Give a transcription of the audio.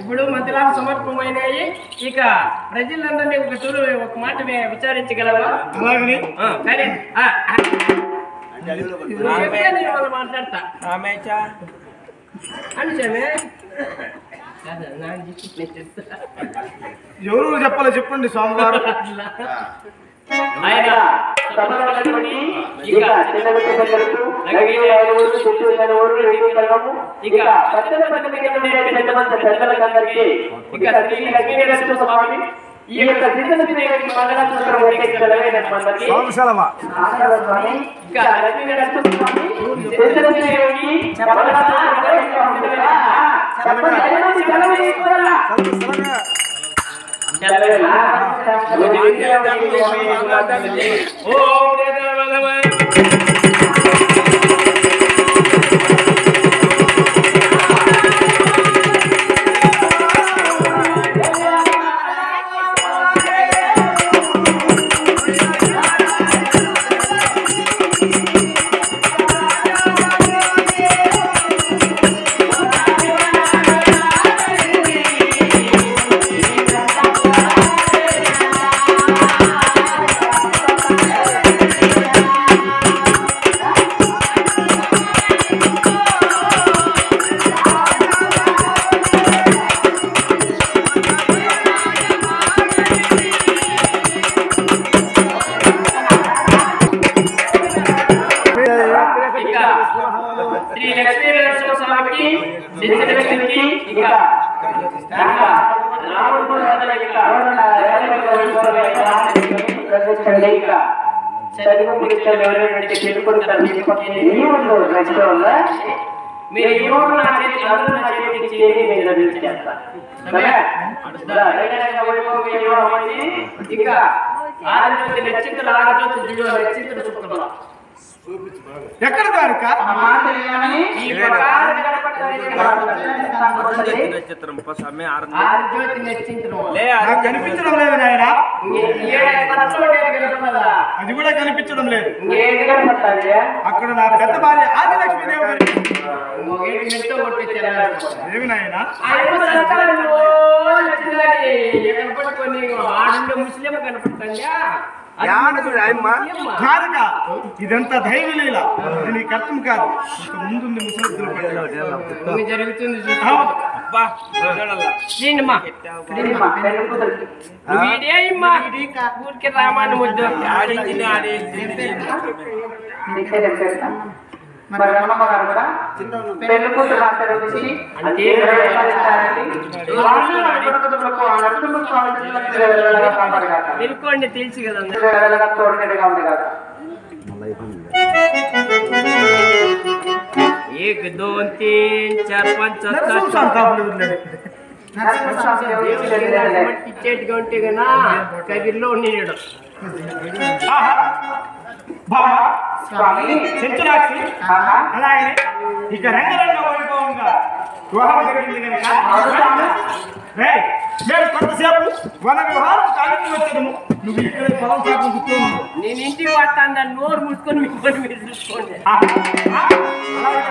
ఇప్పుడు మంత్రాలు సమర్పమైనాయి. ఇక ప్రజలందరినీ ఒక తూరు ఒక మాట విచారించగలవా? మాట్లాడతా ఎవరు చెప్పాలో చెప్పండి స్వామివారు. ఆయన మీరు ఈ ఊరు నా చేతి అందరూ నా చేతికి చేసి మీరు చేస్తారు. ఇక ఆరజ్యోతి నక్షత్ర ఆరజ్యోతి నక్షత్ర శుక్రవారం ఎక్కడ దానిక కనిపించడం లేదు నాయన. అది కూడా కనిపించడం లేదు. అక్కడ నా పెద్ద భార్య ఆదిలక్ష్మీదేవి ఏమి నాయన ముస్లిం కనపడుతుంది. ఇదంతా దైవలీల, నీ కర్తం కాదు. ముందుంది ముసలి జరుగుతుంది. ఊరికి రామాను ముద్దు తెలుసుకోండి, తెలుసు కదా. एक दो तीन चार पाँच టికెట్ గంటే కన్నా కబీర్లో నీడు చెంచురాక్షి అలాగే ఇక రంగరంగ వైభవంగా వివాహం జరిగింది కనుక నేను కొంతసేపు వన వ్యవహారం కాలికి వచ్చాను. నువ్వు ఇక్కడ పొలం చేపలు కూర్చోను. నేను ఇంటికి వస్తాను, నోరు మూసుకొని మీ పని మీరు చూసుకోండి. అలాగే